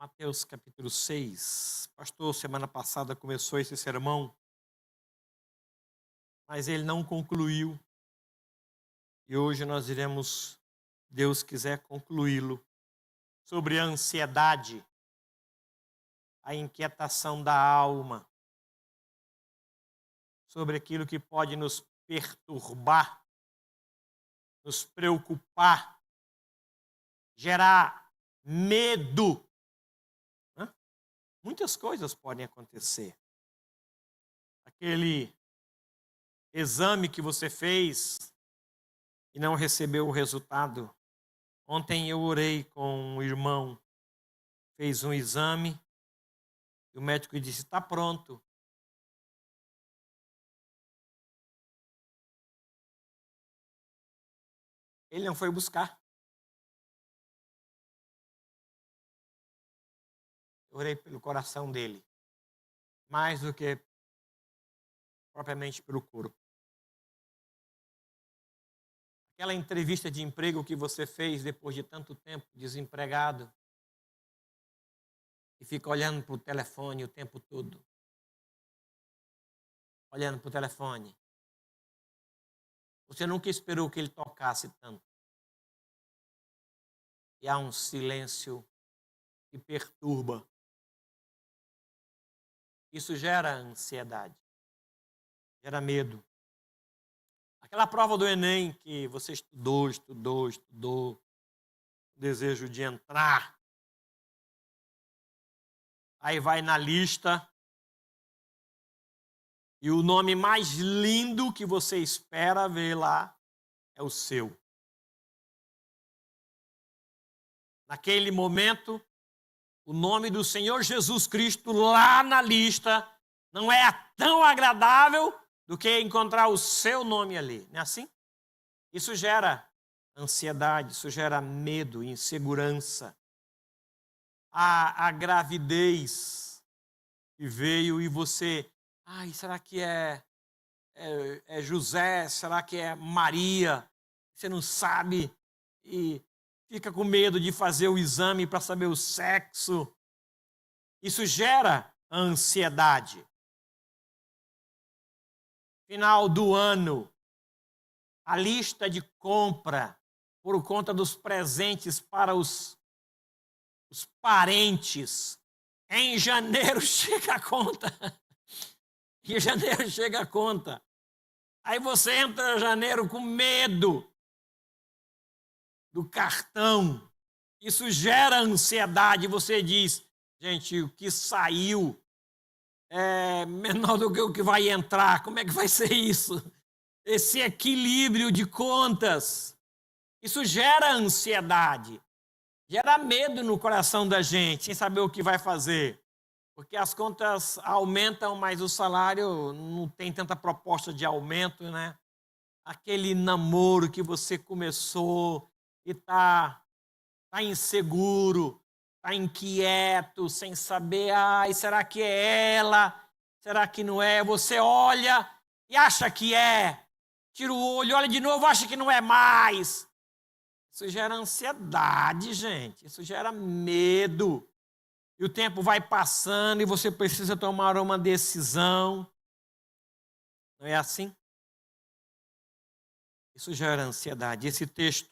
Mateus capítulo 6. Pastor, semana passada começou esse sermão, mas ele não concluiu. E hoje nós iremos, Deus quiser, concluí-lo. Sobre a ansiedade, a inquietação da alma. Sobre aquilo que pode nos perturbar, nos preocupar, gerar medo. Muitas coisas podem acontecer. Aquele exame que você fez e não recebeu o resultado. Ontem eu orei com um irmão, fez um exame e o médico disse: está pronto. Ele não foi buscar. Eu orei pelo coração dele, mais do que propriamente pelo corpo. Aquela entrevista de emprego que você fez depois de tanto tempo desempregado e fica olhando para o telefone o tempo todo. Olhando para o telefone. Você nunca esperou que ele tocasse tanto. E há um silêncio que perturba. Isso gera ansiedade, gera medo. Aquela prova do Enem que você estudou, o desejo de entrar. Aí vai na lista e o nome mais lindo que você espera ver lá é o seu. Naquele momento, o nome do Senhor Jesus Cristo lá na lista não é tão agradável do que encontrar o seu nome ali. Não é assim? Isso gera ansiedade, isso gera medo, insegurança. A gravidez que veio e você... será que é José? Será que é Maria? Você não sabe e fica com medo de fazer o exame para saber o sexo. Isso gera ansiedade. Final do ano, a lista de compra por conta dos presentes para os parentes. Em janeiro chega a conta. Em janeiro chega a conta. Aí você entra em janeiro com medo do cartão. Isso gera ansiedade. Você diz, gente, o que saiu é menor do que o que vai entrar. Como é que vai ser isso? Esse equilíbrio de contas. Isso gera ansiedade. Gera medo no coração da gente, sem saber o que vai fazer. Porque as contas aumentam, mas o salário não tem tanta proposta de aumento, né? Aquele namoro que você começou e está inseguro, está inquieto, sem saber, será que é ela? Será que não é? Você olha e acha que é. Tira o olho, olha de novo, acha que não é mais. Isso gera ansiedade, gente. Isso gera medo. E o tempo vai passando e você precisa tomar uma decisão. Não é assim? Isso gera ansiedade. Esse texto,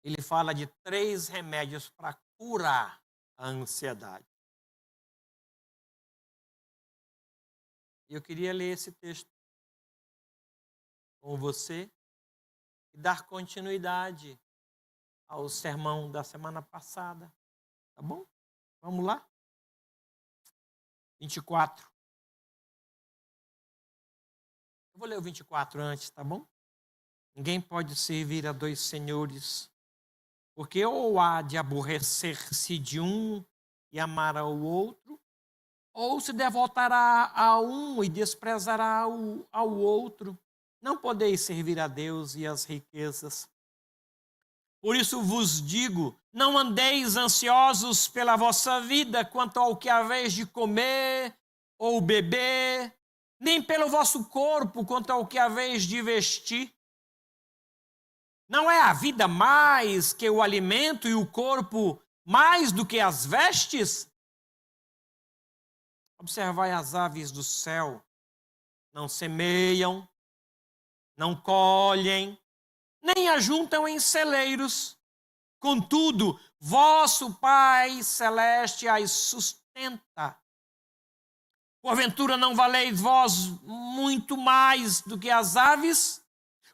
ele fala de 3 remédios para curar a ansiedade. E eu queria ler esse texto com você e dar continuidade ao sermão da semana passada. Tá bom? Vamos lá? 24. Eu vou ler o 24 antes, tá bom? Ninguém pode servir a 2 senhores, porque ou há de aborrecer-se de um e amar ao outro, ou se devotará a um e desprezará ao outro. Não podeis servir a Deus e às riquezas. Por isso vos digo, não andeis ansiosos pela vossa vida, quanto ao que haveis de comer ou beber, nem pelo vosso corpo, quanto ao que haveis de vestir. Não é a vida mais que o alimento e o corpo mais do que as vestes? Observai as aves do céu, não semeiam, não colhem, nem ajuntam em celeiros. Contudo, vosso Pai Celeste as sustenta. Porventura não valeis vós muito mais do que as aves?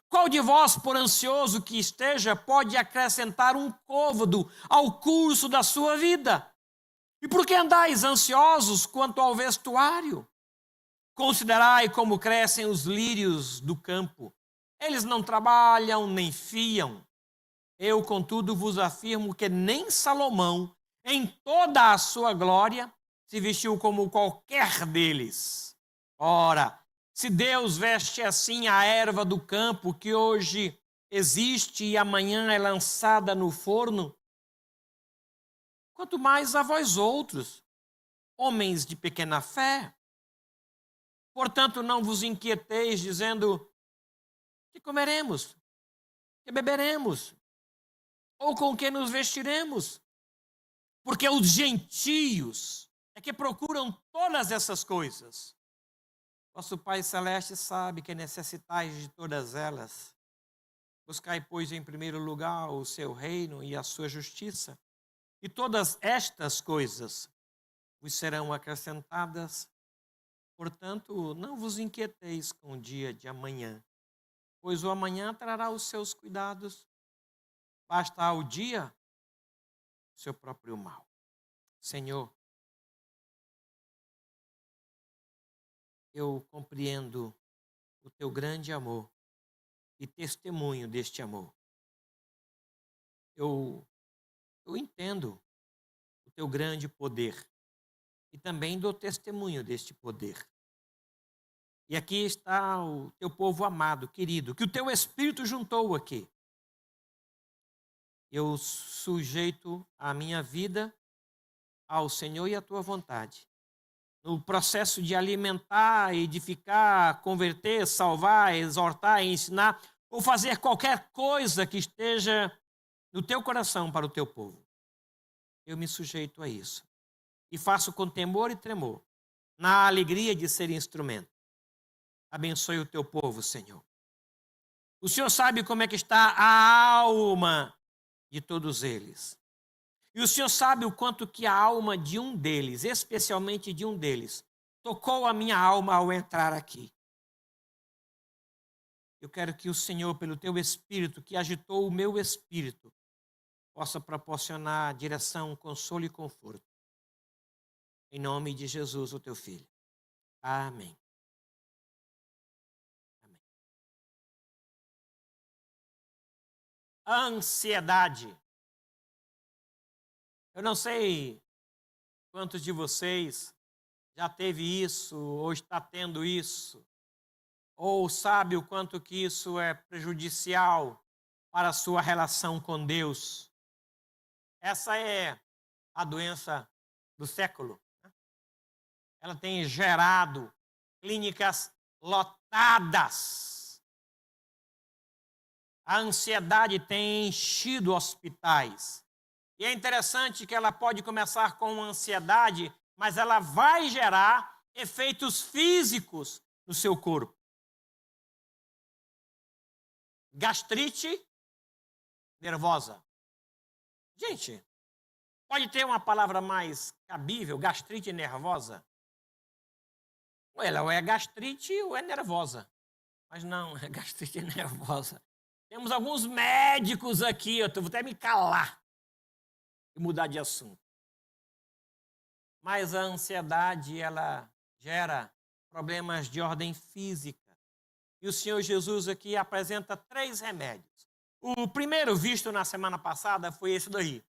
Qual de vós, por ansioso que esteja, pode acrescentar um côvado ao curso da sua vida? E por que andais ansiosos quanto ao vestuário? Considerai como crescem os lírios do campo. Eles não trabalham nem fiam. Eu, contudo, vos afirmo que nem Salomão, em toda a sua glória, se vestiu como qualquer deles. Ora, se Deus veste assim a erva do campo, que hoje existe e amanhã é lançada no forno, quanto mais a vós outros, homens de pequena fé. Portanto, não vos inquieteis, dizendo: que comeremos, que beberemos, ou com que nos vestiremos? Porque os gentios é que procuram todas essas coisas. Vosso Pai Celeste sabe que necessitais de todas elas. Buscai, pois, em primeiro lugar o seu reino e a sua justiça, e todas estas coisas vos serão acrescentadas. Portanto, não vos inquieteis com o dia de amanhã, pois o amanhã trará os seus cuidados. Basta ao dia o seu próprio mal. Senhor, eu compreendo o teu grande amor e testemunho deste amor. Eu entendo o teu grande poder e também dou testemunho deste poder. E aqui está o teu povo amado, querido, que o teu Espírito juntou aqui. Eu sujeito a minha vida ao Senhor e à tua vontade. No processo de alimentar, edificar, converter, salvar, exortar, ensinar, ou fazer qualquer coisa que esteja no teu coração para o teu povo. Eu me sujeito a isso. E faço com temor e tremor, na alegria de ser instrumento. Abençoe o teu povo, Senhor. O Senhor sabe como é que está a alma de todos eles. E o Senhor sabe o quanto que a alma de um deles, especialmente de um deles, tocou a minha alma ao entrar aqui. Eu quero que o Senhor, pelo teu Espírito, que agitou o meu espírito, possa proporcionar direção, consolo e conforto. Em nome de Jesus, o teu Filho. Amém. Amém. Ansiedade. Eu não sei quantos de vocês já teve isso, ou está tendo isso, ou sabe o quanto que isso é prejudicial para a sua relação com Deus. Essa é a doença do século. Ela tem gerado clínicas lotadas. A ansiedade tem enchido hospitais. E é interessante que ela pode começar com ansiedade, mas ela vai gerar efeitos físicos no seu corpo. Gastrite nervosa. Gente, pode ter uma palavra mais cabível, gastrite nervosa? Ou ela é gastrite ou é nervosa. Mas não, é gastrite nervosa. Temos alguns médicos aqui, eu vou até me calar e mudar de assunto. Mas a ansiedade, ela gera problemas de ordem física. E o Senhor Jesus aqui apresenta 3 remédios. O primeiro visto na semana passada foi esse daí.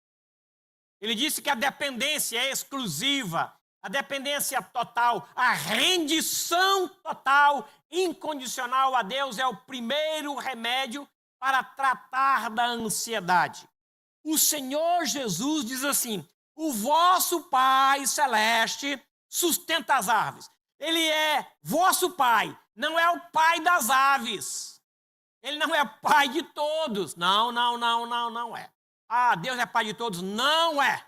Ele disse que a dependência é exclusiva, a dependência total, a rendição total, incondicional a Deus é o primeiro remédio para tratar da ansiedade. O Senhor Jesus diz assim: o vosso Pai Celeste sustenta as aves. Ele é vosso Pai, não é o Pai das aves. Ele não é Pai de todos. Não é. Ah, Deus é Pai de todos? Não é.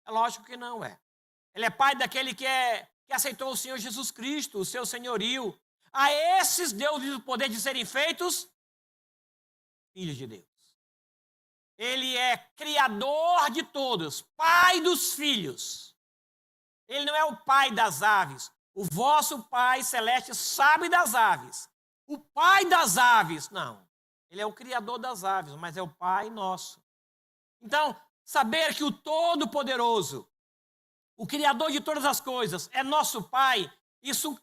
É lógico que não é. Ele é pai daquele que aceitou o Senhor Jesus Cristo, o seu senhorio. A esses deu-lhes o poder de serem feitos filhos de Deus. Ele é criador de todos, pai dos filhos. Ele não é o pai das aves. O vosso Pai Celeste sabe das aves. O pai das aves, não. Ele é o criador das aves, mas é o pai nosso. Então, saber que o Todo-Poderoso, o criador de todas as coisas, é nosso pai, isso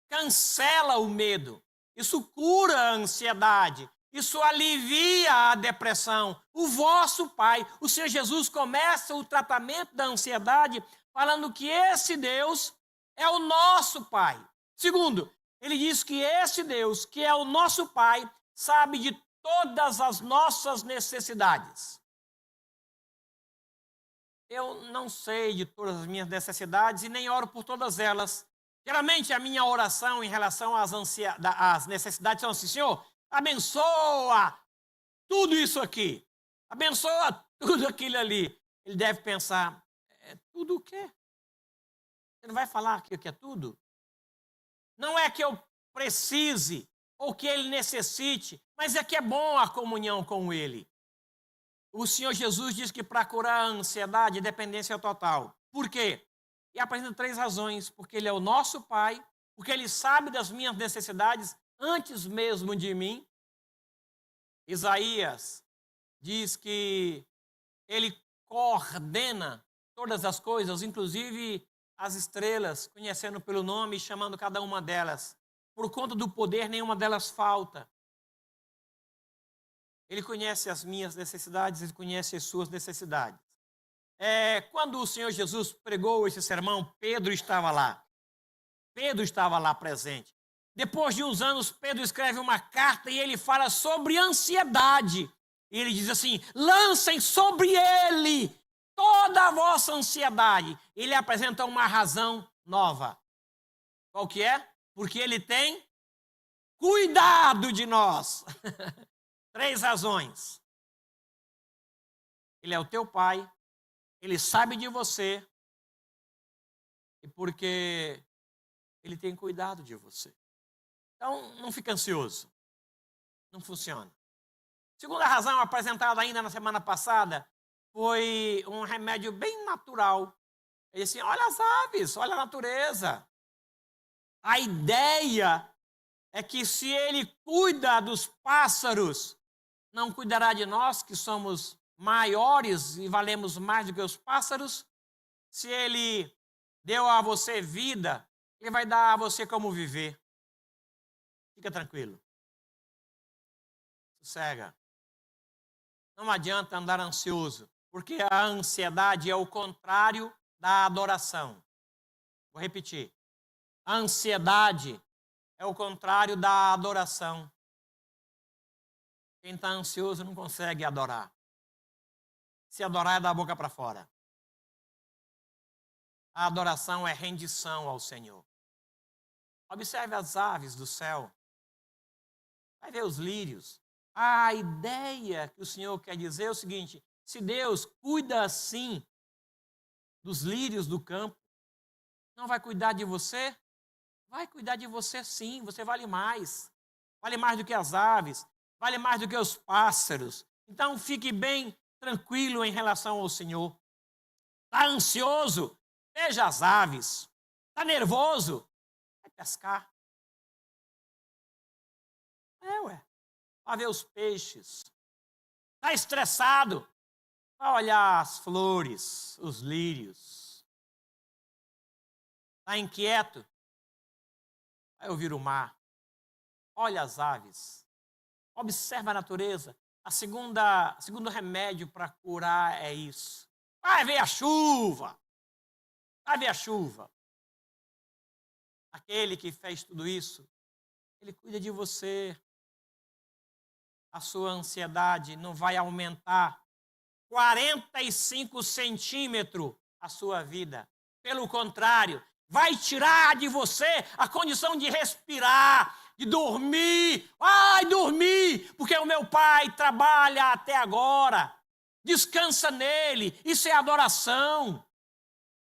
cancela o medo. Isso cura a ansiedade. Isso alivia a depressão. O vosso Pai, o Senhor Jesus, começa o tratamento da ansiedade falando que esse Deus é o nosso Pai. Segundo, ele diz que esse Deus, que é o nosso Pai, sabe de todas as nossas necessidades. Eu não sei de todas as minhas necessidades e nem oro por todas elas. Geralmente a minha oração em relação às necessidades são assim: Senhor, abençoa tudo isso aqui. Abençoa tudo aquilo ali. Ele deve pensar, tudo o quê? Você não vai falar que é tudo? Não é que eu precise ou que ele necessite, mas é que é bom a comunhão com ele. O Senhor Jesus diz que para curar a ansiedade, a dependência é total. Por quê? E apresenta 3 razões. Porque ele é o nosso Pai, porque ele sabe das minhas necessidades antes mesmo de mim. Isaías diz que ele coordena todas as coisas, inclusive as estrelas, conhecendo pelo nome e chamando cada uma delas. Por conta do poder, nenhuma delas falta. Ele conhece as minhas necessidades, ele conhece as suas necessidades. Quando o Senhor Jesus pregou esse sermão, Pedro estava lá. Pedro estava lá presente. Depois de uns anos, Pedro escreve uma carta e ele fala sobre ansiedade. E ele diz assim: lancem sobre ele toda a vossa ansiedade. Ele apresenta uma razão nova. Qual que é? Porque ele tem cuidado de nós. 3 razões. Ele é o teu pai, ele sabe de você, e porque ele tem cuidado de você. Então, não fica ansioso. Não funciona. Segunda razão, apresentada ainda na semana passada, foi um remédio bem natural. Ele disse: olha as aves, olha a natureza. A ideia é que se ele cuida dos pássaros, não cuidará de nós, que somos maiores e valemos mais do que os pássaros. Se ele deu a você vida, ele vai dar a você como viver. Fica tranquilo. Sossega. Não adianta andar ansioso, porque a ansiedade é o contrário da adoração. Vou repetir. A ansiedade é o contrário da adoração. Quem está ansioso não consegue adorar. Se adorar é da boca para fora. A adoração é rendição ao Senhor. Observe as aves do céu. Vai ver os lírios. A ideia que o Senhor quer dizer é o seguinte: se Deus cuida assim dos lírios do campo, não vai cuidar de você? Vai cuidar de você sim, você vale mais. Vale mais do que as aves, vale mais do que os pássaros. Então fique bem tranquilo em relação ao Senhor. Está ansioso? Veja as aves. Está nervoso? Vai pescar. Vai ver os peixes. Está estressado? Vai olhar as flores, os lírios. Está inquieto? Vai ouvir o mar. Olha as aves. Observa a natureza. Segundo remédio para curar é isso. Vai ver a chuva. Vai ver a chuva. Aquele que fez tudo isso, ele cuida de você. A sua ansiedade não vai aumentar 45 centímetros a sua vida. Pelo contrário, vai tirar de você a condição de respirar, de dormir. Vai dormir, porque o meu pai trabalha até agora. Descansa nele, isso é adoração.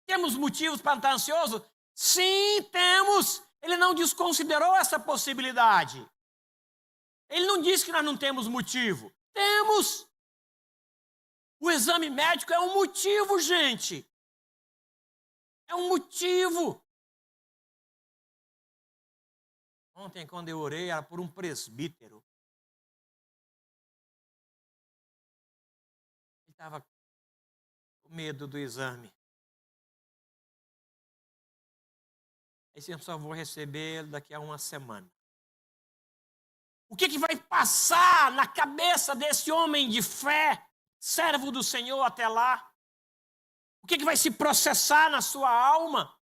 Temos motivos para estar ansioso? Sim, temos. Ele não desconsiderou essa possibilidade. Ele não disse que nós não temos motivo. Temos. O exame médico é um motivo, gente. É um motivo. Ontem, quando eu orei, era por um presbítero. Ele estava com medo do exame. Esse eu só vou receber daqui a uma semana. O que vai passar na cabeça desse homem de fé, servo do Senhor até lá? O que vai se processar na sua alma?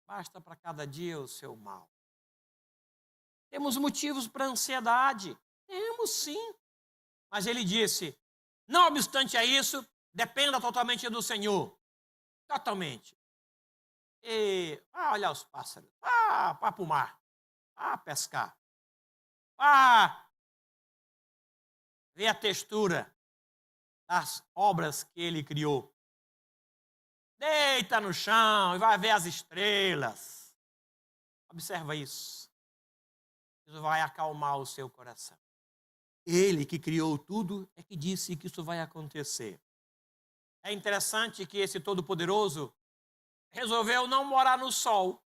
Basta para cada dia o seu mal. Temos motivos para ansiedade? Temos sim. Mas ele disse, não obstante a isso, dependa totalmente do Senhor. Totalmente. E vá olhar os pássaros, vá para o mar, vá pescar, vá ver a textura das obras que ele criou. Deita no chão e vai ver as estrelas. Observa isso. Isso vai acalmar o seu coração. Ele que criou tudo é que disse que isso vai acontecer. É interessante que esse Todo-Poderoso resolveu não morar no sol.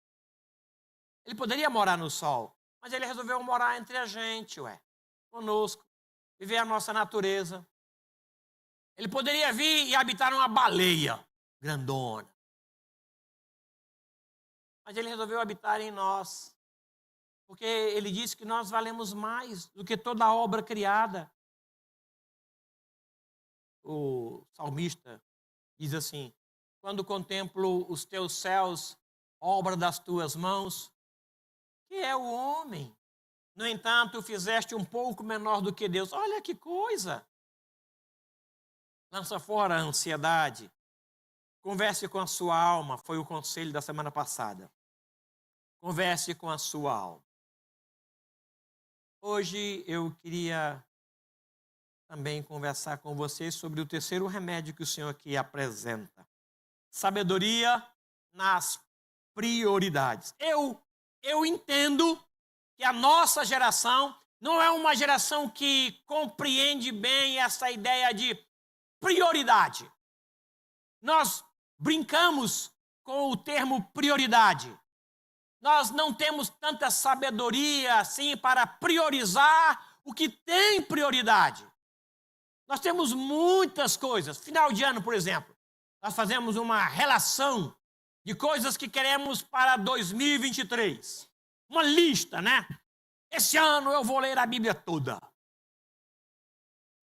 Ele poderia morar no sol, mas ele resolveu morar entre a gente, conosco, viver a nossa natureza. Ele poderia vir e habitar numa baleia grandona. Mas ele resolveu habitar em nós, porque ele disse que nós valemos mais do que toda a obra criada. O salmista diz assim, quando contemplo os teus céus, obra das tuas mãos, que é o homem? No entanto, o fizeste um pouco menor do que Deus. Olha que coisa! Lança fora a ansiedade. Converse com a sua alma, foi o conselho da semana passada. Converse com a sua alma. Hoje eu queria também conversar com vocês sobre o terceiro remédio que o Senhor aqui apresenta. Sabedoria nas prioridades. Eu entendo que a nossa geração não é uma geração que compreende bem essa ideia de prioridade. Nós brincamos com o termo prioridade. Nós não temos tanta sabedoria assim para priorizar o que tem prioridade. Nós temos muitas coisas. Final de ano, por exemplo, nós fazemos uma relação de coisas que queremos para 2023. Uma lista, né? Esse ano eu vou ler a Bíblia toda.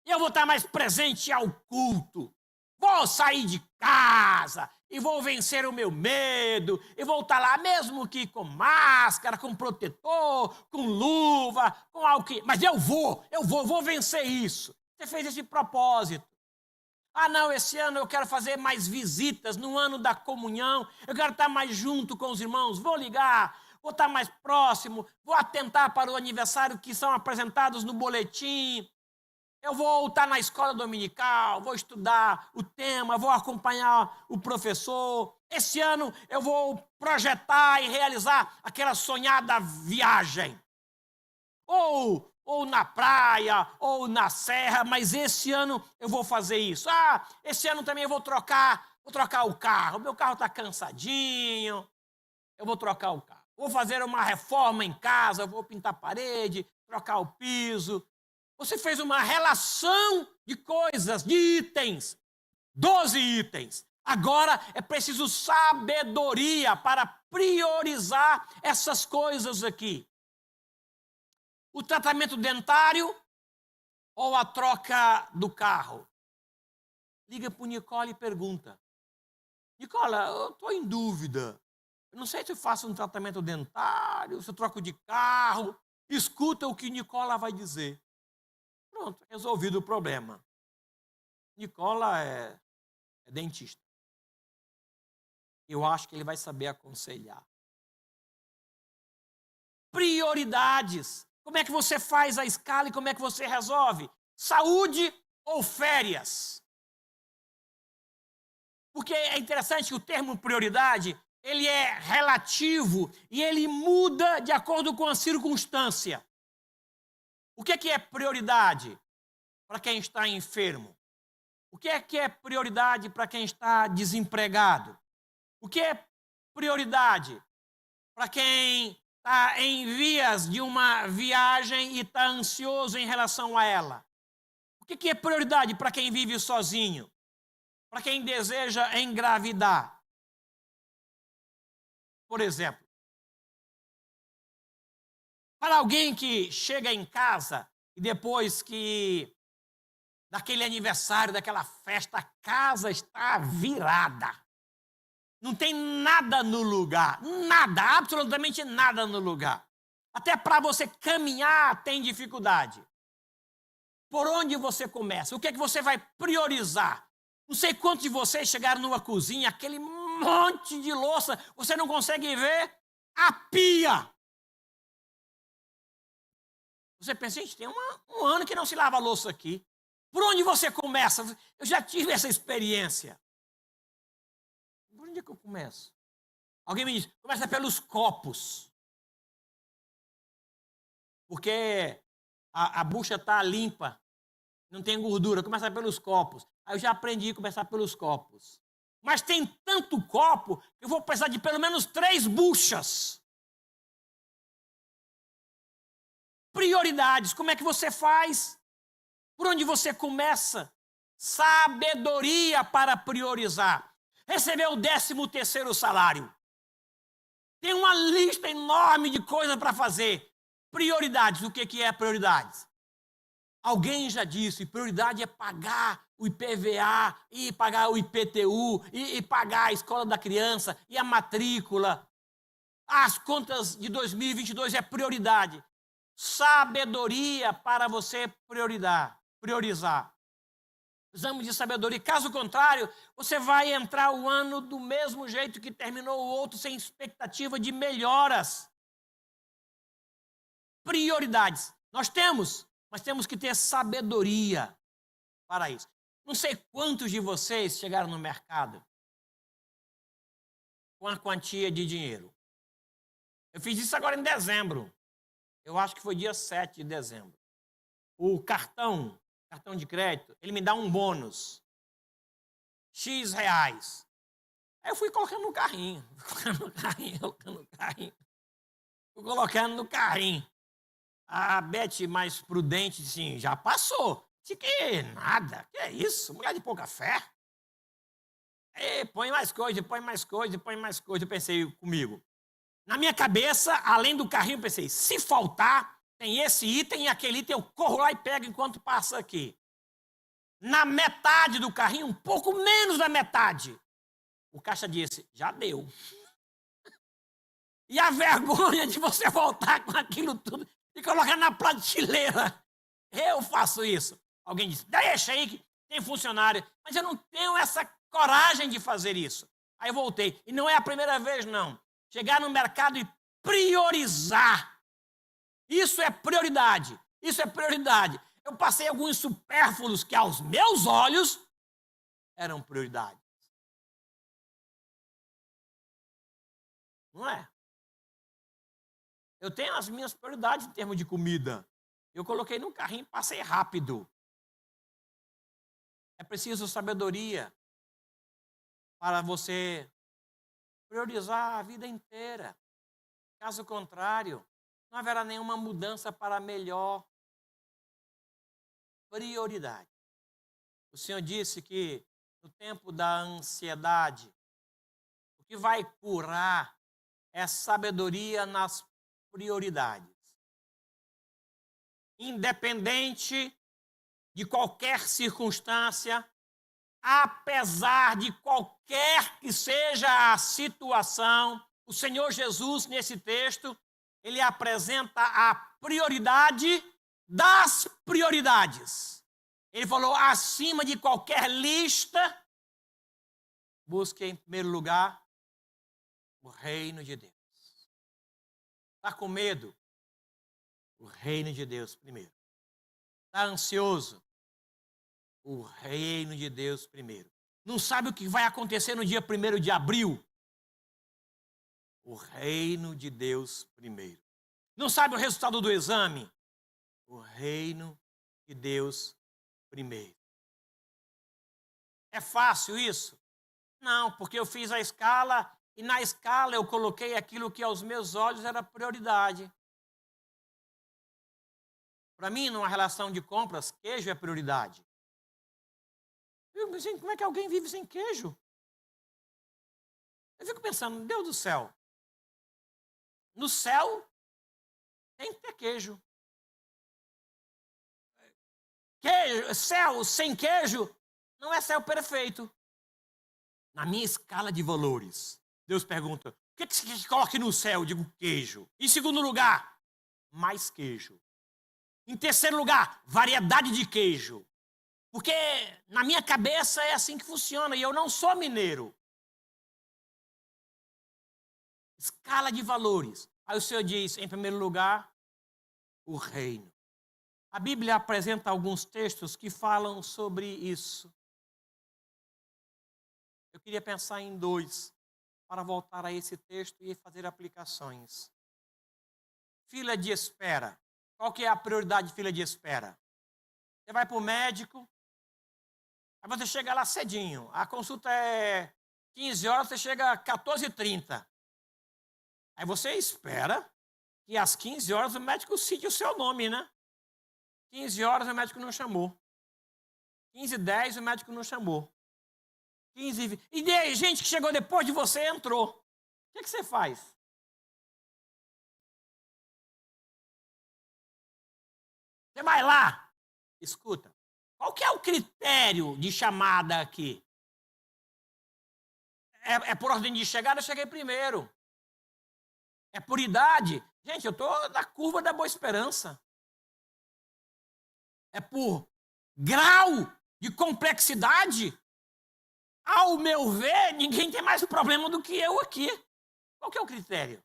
Eu vou estar mais presente ao culto. Vou sair de casa e vou vencer o meu medo. E vou estar lá mesmo que com máscara, com protetor, com luva, com algo que... Mas eu vou vencer isso. Você fez esse propósito. Ah, não, esse ano eu quero fazer mais visitas, no ano da comunhão, eu quero estar mais junto com os irmãos, vou ligar, vou estar mais próximo, vou atentar para o aniversário que são apresentados no boletim, eu vou estar na escola dominical, vou estudar o tema, vou acompanhar o professor. Esse ano eu vou projetar e realizar aquela sonhada viagem. Ou na praia, ou na serra, mas esse ano eu vou fazer isso. Ah, esse ano também eu vou trocar o carro. Meu carro está cansadinho, eu vou trocar o carro. Vou fazer uma reforma em casa, vou pintar a parede, trocar o piso. Você fez uma relação de coisas, de itens, 12 itens. Agora é preciso sabedoria para priorizar essas coisas aqui. O tratamento dentário ou a troca do carro? Liga para o Nicola e pergunta. Nicola, eu estou em dúvida. Eu não sei se eu faço um tratamento dentário, se eu troco de carro. Escuta o que Nicola vai dizer. Pronto, resolvido o problema. Nicola é dentista. Eu acho que ele vai saber aconselhar. Prioridades. Como é que você faz a escala e como é que você resolve? Saúde ou férias? Por porque é interessante que o termo prioridade, ele é relativo e ele muda de acordo com a circunstância. O que é prioridade para quem está enfermo? O que é prioridade para quem está desempregado? O que é prioridade para quem está em vias de uma viagem e está ansioso em relação a ela? O que é prioridade para quem vive sozinho? Para quem deseja engravidar? Por exemplo, para alguém que chega em casa e depois que daquele aniversário, daquela festa, a casa está virada. Não tem nada no lugar, nada, absolutamente nada no lugar. Até para você caminhar tem dificuldade. Por onde você começa? O que é que você vai priorizar? Não sei quantos de vocês chegaram numa cozinha, aquele monte de louça, você não consegue ver a pia. Você pensa, gente, tem um ano que não se lava a louça aqui. Por onde você começa? Eu já tive essa experiência. Por onde é que eu começo? Alguém me diz, começa pelos copos. Porque a bucha está limpa, não tem gordura. Começa pelos copos. Aí eu já aprendi a começar pelos copos. Mas tem tanto copo que eu vou precisar de pelo menos 3 buchas. Prioridades, como é que você faz? Por onde você começa? Sabedoria para priorizar. Recebeu o 13º salário. Tem uma lista enorme de coisas para fazer. Prioridades, o que é prioridades? Alguém já disse, prioridade é pagar o IPVA, e pagar o IPTU, e pagar a escola da criança, e a matrícula. As contas de 2022 é prioridade. Sabedoria para você priorizar. Precisamos de sabedoria. Caso contrário, você vai entrar o ano do mesmo jeito que terminou o outro, sem expectativa de melhoras. Prioridades. Nós temos, mas temos que ter sabedoria para isso. Não sei quantos de vocês chegaram no mercado com a quantia de dinheiro. Eu fiz isso agora em dezembro. Eu acho que foi dia 7 de dezembro. O cartão de crédito, ele me dá um bônus. X reais. Aí eu fui colocando no carrinho. Fui colocando no carrinho. A Beth, mais prudente, assim, já passou. Disse que nada, que é isso? Mulher de pouca fé. E põe mais coisa, põe mais coisa, põe mais coisa. Eu pensei comigo. Na minha cabeça, além do carrinho, eu pensei, se faltar, tem esse item e aquele item, eu corro lá e pego enquanto passa aqui. Na metade do carrinho, um pouco menos da metade, o caixa disse, já deu. E a vergonha de você voltar com aquilo tudo e colocar na prateleira. Eu faço isso. Alguém disse, deixa aí que tem funcionário. Mas eu não tenho essa coragem de fazer isso. Aí eu voltei. E não é a primeira vez, não. Chegar no mercado e priorizar. Isso é prioridade. Isso é prioridade. Eu passei alguns supérfluos que aos meus olhos eram prioridade. Não é? Eu tenho as minhas prioridades em termos de comida. Eu coloquei no carrinho e passei rápido. É preciso sabedoria para você priorizar a vida inteira. Caso contrário, não haverá nenhuma mudança para melhor. Prioridade. O Senhor disse que no tempo da ansiedade, o que vai curar é sabedoria nas prioridades. Independente de qualquer circunstância, apesar de qualquer que seja a situação, o Senhor Jesus, nesse texto, ele apresenta a prioridade das prioridades. Ele falou, acima de qualquer lista, busque em primeiro lugar o reino de Deus. Está com medo? O reino de Deus primeiro. Está ansioso? O reino de Deus primeiro. Não sabe o que vai acontecer no dia 1º de abril? O reino de Deus primeiro. Não sabe o resultado do exame? O reino de Deus primeiro. É fácil isso? Não, porque eu fiz a escala e na escala eu coloquei aquilo que aos meus olhos era prioridade. Para mim, numa relação de compras, queijo é prioridade. Gente, como é que alguém vive sem queijo? Eu fico pensando, Deus do céu. No céu, tem que ter queijo. Céu sem queijo não é céu perfeito. Na minha escala de valores, Deus pergunta, o que você quer que coloque no céu? Eu digo queijo. Em segundo lugar, mais queijo. Em terceiro lugar, variedade de queijo. Porque na minha cabeça é assim que funciona e eu não sou mineiro. Escala de valores. Aí o Senhor diz, em primeiro lugar, o reino. A Bíblia apresenta alguns textos que falam sobre isso. Eu queria pensar em 2 para voltar a esse texto e fazer aplicações. Fila de espera. Qual que é a prioridade de fila de espera? Você vai para o médico, aí você chega lá cedinho. A consulta é 15 horas, você chega às 14h30. Aí você espera que às 15 horas o médico cite o seu nome, né? 15 horas o médico não chamou. 15h10 o médico não chamou. 15h20. E de gente que chegou depois de você entrou. O que você faz? Você vai lá. Escuta. Qual que é o critério de chamada aqui? É por ordem de chegada, eu cheguei primeiro. É por idade. Gente, eu estou na curva da Boa Esperança. É por grau de complexidade. Ao meu ver, ninguém tem mais problema do que eu aqui. Qual que é o critério?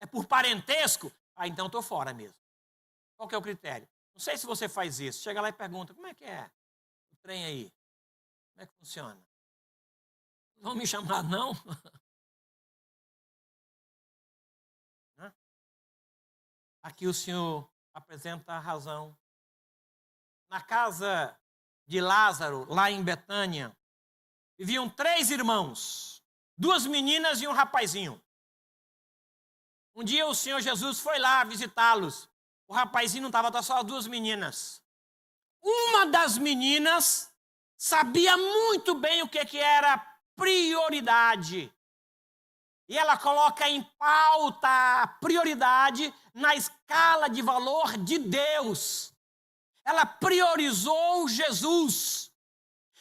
É por parentesco? Ah, então estou fora mesmo. Qual que é o critério? Não sei se você faz isso. Chega lá e pergunta, como é que é o trem aí? Como é que funciona? Não vão me chamar, não? Aqui o Senhor apresenta a razão. Na casa de Lázaro, lá em Betânia, viviam 3 irmãos, 2 meninas e um rapazinho. Um dia o Senhor Jesus foi lá visitá-los. O rapazinho não estava, só as 2 meninas. Uma das meninas sabia muito bem o que era prioridade. E ela coloca em pauta a prioridade na escala de valor de Deus. Ela priorizou Jesus.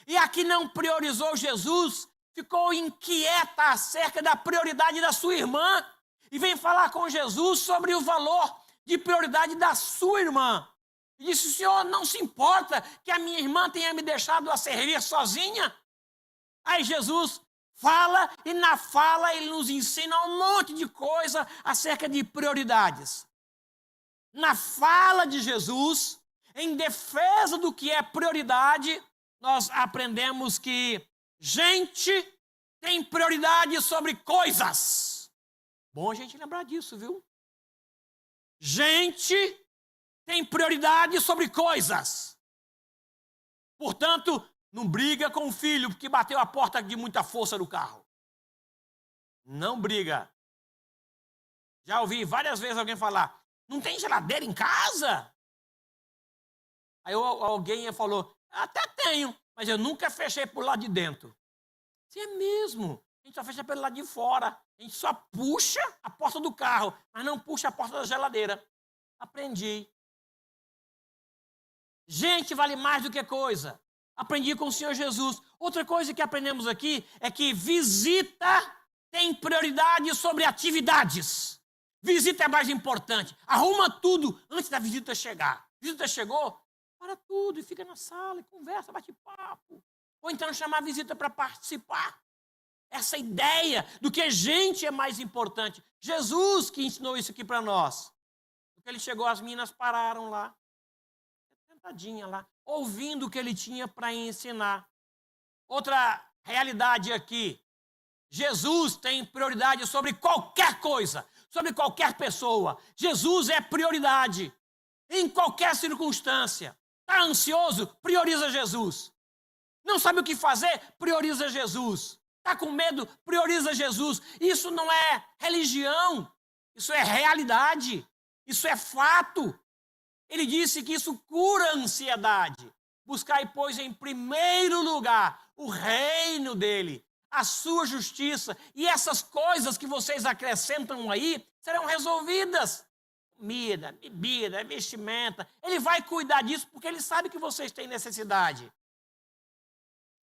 E a que não priorizou Jesus ficou inquieta acerca da prioridade da sua irmã e vem falar com Jesus sobre o valor de prioridade da sua irmã. E disse, o Senhor não se importa que a minha irmã tenha me deixado a servir sozinha? Aí Jesus fala e na fala ele nos ensina um monte de coisa acerca de prioridades. Na fala de Jesus, em defesa do que é prioridade, nós aprendemos que gente tem prioridade sobre coisas. Bom a gente lembrar disso, viu? Gente tem prioridade sobre coisas. Portanto, não briga com o filho porque bateu a porta de muita força do carro. Não briga. Já ouvi várias vezes alguém falar, não tem geladeira em casa? Aí alguém falou, até tenho, mas eu nunca fechei por lá de dentro. Isso é mesmo. A gente só fecha pelo lado de fora. A gente só puxa a porta do carro, mas não puxa a porta da geladeira. Aprendi. Gente vale mais do que coisa. Aprendi com o Senhor Jesus. Outra coisa que aprendemos aqui é que visita tem prioridade sobre atividades. Visita é mais importante. Arruma tudo antes da visita chegar. Visita chegou, para tudo e fica na sala e conversa, bate papo. Ou então chamar a visita para participar. Essa ideia do que gente é mais importante. Jesus que ensinou isso aqui para nós. Porque ele chegou, as meninas pararam lá. Sentadinha lá, ouvindo o que ele tinha para ensinar. Outra realidade aqui. Jesus tem prioridade sobre qualquer coisa, sobre qualquer pessoa. Jesus é prioridade em qualquer circunstância. Está ansioso? Prioriza Jesus. Não sabe o que fazer? Prioriza Jesus. Está com medo? Prioriza Jesus. Isso não é religião, isso é realidade, isso é fato. Ele disse que isso cura a ansiedade. Buscai, pois, em primeiro lugar o reino dele, a sua justiça, e essas coisas que vocês acrescentam aí serão resolvidas. Comida, bebida, vestimenta. Ele vai cuidar disso porque ele sabe que vocês têm necessidade.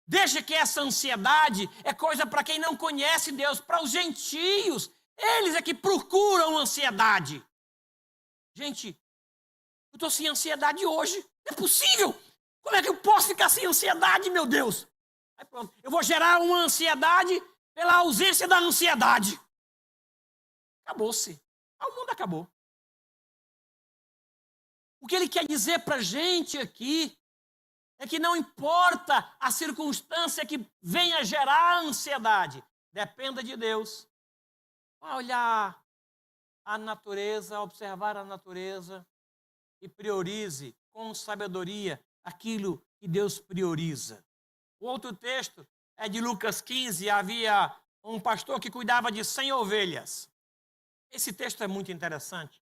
Deixa que essa ansiedade é coisa para quem não conhece Deus, para os gentios. Eles é que procuram ansiedade. Gente, eu estou sem ansiedade hoje. Não é possível. Como é que eu posso ficar sem ansiedade, meu Deus? Aí pronto, eu vou gerar uma ansiedade pela ausência da ansiedade. Acabou-se. O mundo acabou. O que ele quer dizer para a gente aqui é que não importa a circunstância que venha gerar ansiedade, dependa de Deus. Vai olhar a natureza, observar a natureza e priorize com sabedoria aquilo que Deus prioriza. O outro texto é de Lucas 15, havia um pastor que cuidava de 100 ovelhas. Esse texto é muito interessante,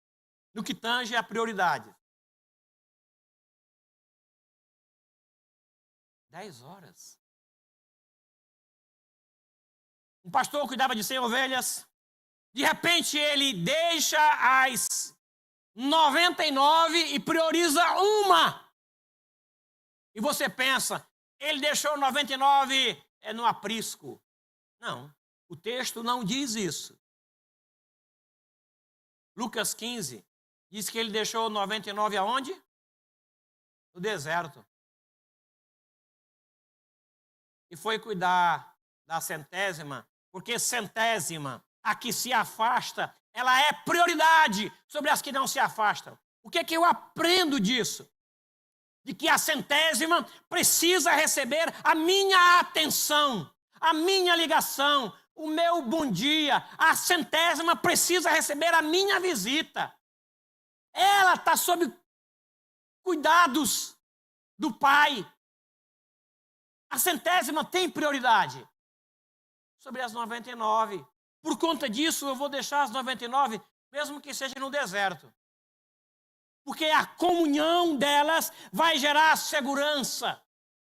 no que tange a prioridade. 10 horas. Um pastor cuidava de 100 ovelhas, de repente ele deixa as 99 e prioriza uma. E você pensa, ele deixou 99 no aprisco. Não, o texto não diz isso. Lucas 15 diz que ele deixou 99 aonde? No deserto. E foi cuidar da 100ª, porque 100ª, a que se afasta, ela é prioridade sobre as que não se afastam. O que é que eu aprendo disso? De que a 100ª precisa receber a minha atenção, a minha ligação, o meu bom dia. A 100ª precisa receber a minha visita. Ela está sob cuidados do Pai. A 100ª tem prioridade sobre as 99. Por conta disso, eu vou deixar as 99, mesmo que seja no deserto. Porque a comunhão delas vai gerar segurança.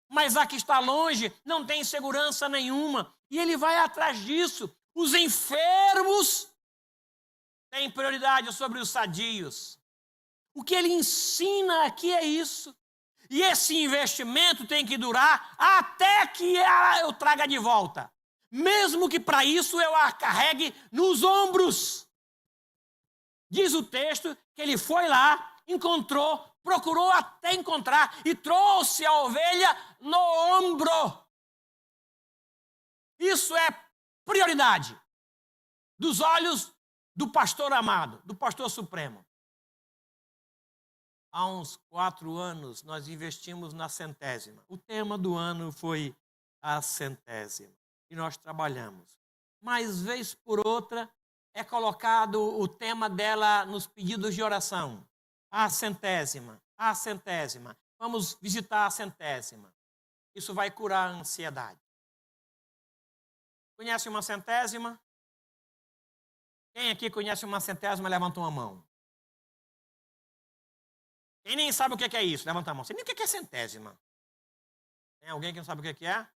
Mas a que está longe não tem segurança nenhuma. E ele vai atrás disso. Os enfermos têm prioridade sobre os sadios. O que ele ensina aqui é isso. E esse investimento tem que durar até que eu traga de volta. Mesmo que para isso eu a carregue nos ombros. Diz o texto que ele foi lá, encontrou, procurou até encontrar e trouxe a ovelha no ombro. Isso é prioridade dos olhos do pastor amado, do pastor supremo. Há uns 4 anos, nós investimos na 100ª. O tema do ano foi a 100ª. E nós trabalhamos. Mas, vez por outra, é colocado o tema dela nos pedidos de oração. A 100ª, a 100ª. Vamos visitar a 100ª. Isso vai curar a ansiedade. Conhece uma 100ª? Quem aqui conhece uma 100ª, levanta uma mão. Quem nem sabe o que é isso? Levanta a mão. Você nem o que é 100ª. Tem alguém que não sabe o que é?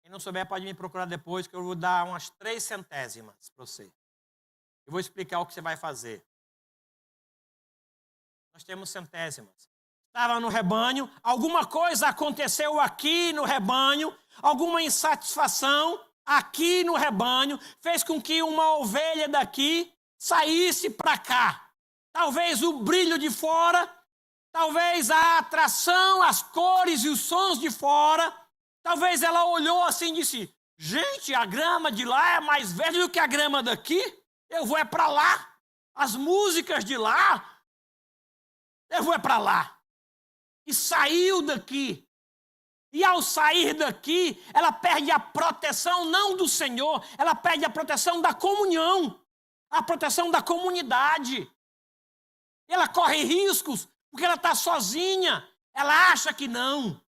Quem não souber pode me procurar depois, que eu vou dar umas 3 centésimas para você. Eu vou explicar o que você vai fazer. Nós temos centésimas. Estava no rebanho, alguma coisa aconteceu aqui no rebanho, alguma insatisfação aqui no rebanho, fez com que uma ovelha daqui saísse para cá. Talvez o brilho de fora, talvez a atração, as cores e os sons de fora. Talvez ela olhou assim e disse, gente, a grama de lá é mais verde do que a grama daqui. Eu vou é para lá. As músicas de lá, eu vou é para lá. E saiu daqui. E ao sair daqui, ela perde a proteção não do Senhor, ela perde a proteção da comunhão, a proteção da comunidade. Ela corre riscos porque ela está sozinha, ela acha que não.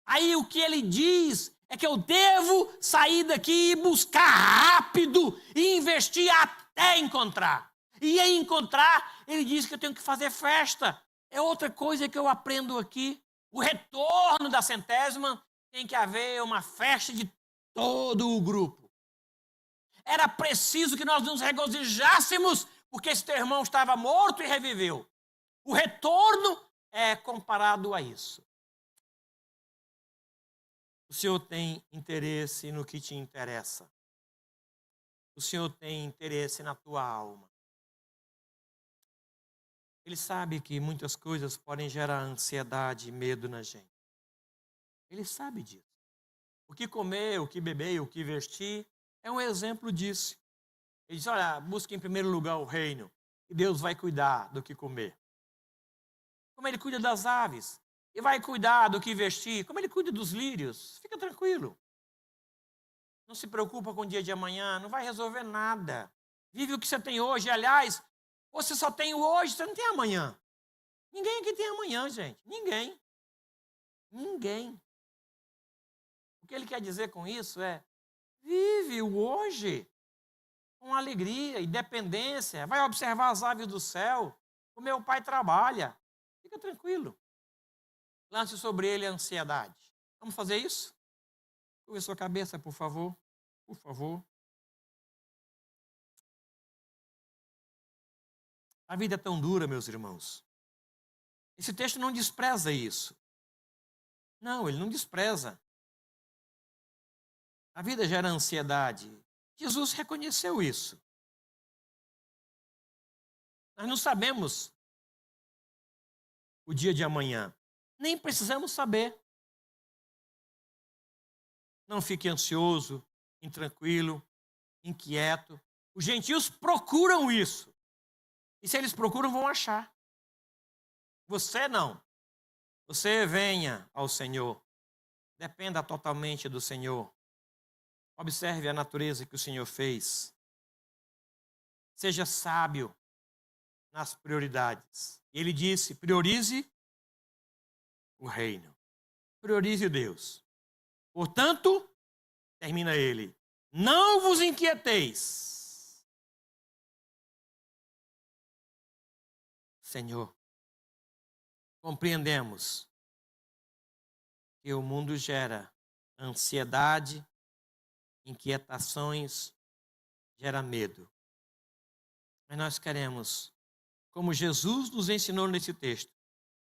Aí o que ele diz é que eu devo sair daqui e buscar rápido e investir até encontrar. E em encontrar, ele diz que eu tenho que fazer festa. É outra coisa que eu aprendo aqui. O retorno da 100ª tem que haver uma festa de todo o grupo. Era preciso que nós nos regozijássemos porque esse teu irmão estava morto e reviveu. O retorno é comparado a isso. O Senhor tem interesse no que te interessa. O Senhor tem interesse na tua alma. Ele sabe que muitas coisas podem gerar ansiedade e medo na gente. Ele sabe disso. O que comer, o que beber, o que vestir é um exemplo disso. Ele diz, olha, busque em primeiro lugar o reino e Deus vai cuidar do que comer. Como ele cuida das aves e vai cuidar do que vestir, como ele cuida dos lírios, fica tranquilo. Não se preocupa com o dia de amanhã, não vai resolver nada. Vive o que você tem hoje. Aliás, você só tem o hoje, você não tem amanhã. Ninguém aqui tem amanhã, gente. Ninguém. Ninguém. O que ele quer dizer com isso é, vive o hoje com alegria e dependência. Vai observar as aves do céu. O meu pai trabalha. Fica tranquilo. Lance sobre ele a ansiedade. Vamos fazer isso? Curva sua cabeça, por favor. Por favor. A vida é tão dura, meus irmãos. Esse texto não despreza isso. Não, ele não despreza. A vida gera ansiedade. Jesus reconheceu isso. Nós não sabemos o dia de amanhã. Nem precisamos saber. Não fique ansioso, intranquilo, inquieto. Os gentios procuram isso. E se eles procuram, vão achar. Você não. Você venha ao Senhor. Dependa totalmente do Senhor. Observe a natureza que o Senhor fez. Seja sábio nas prioridades. Ele disse, priorize o reino. Priorize Deus. Portanto, termina ele, não vos inquieteis. Senhor, compreendemos que o mundo gera ansiedade, inquietações, gera medo. Mas nós queremos, como Jesus nos ensinou nesse texto,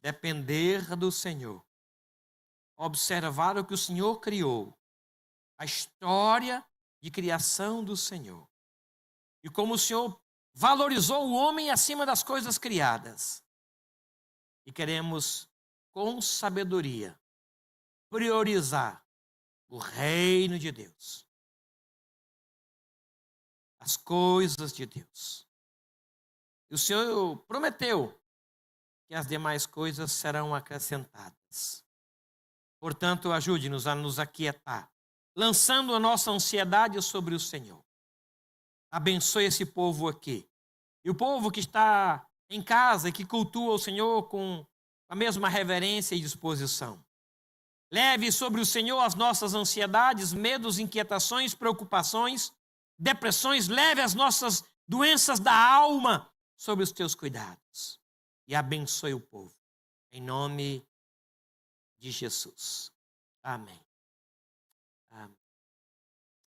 depender do Senhor. Observar o que o Senhor criou. A história de criação do Senhor. E como o Senhor valorizou o homem acima das coisas criadas. E queremos, com sabedoria, priorizar o reino de Deus. As coisas de Deus. E o Senhor prometeu que as demais coisas serão acrescentadas. Portanto, ajude-nos a nos aquietar, lançando a nossa ansiedade sobre o Senhor. Abençoe esse povo aqui. E o povo que está em casa e que cultua o Senhor com a mesma reverência e disposição. Leve sobre o Senhor as nossas ansiedades, medos, inquietações, preocupações, depressões. Leve as nossas doenças da alma sobre os teus cuidados. E abençoe o povo. Em nome de Jesus. Amém. Amém.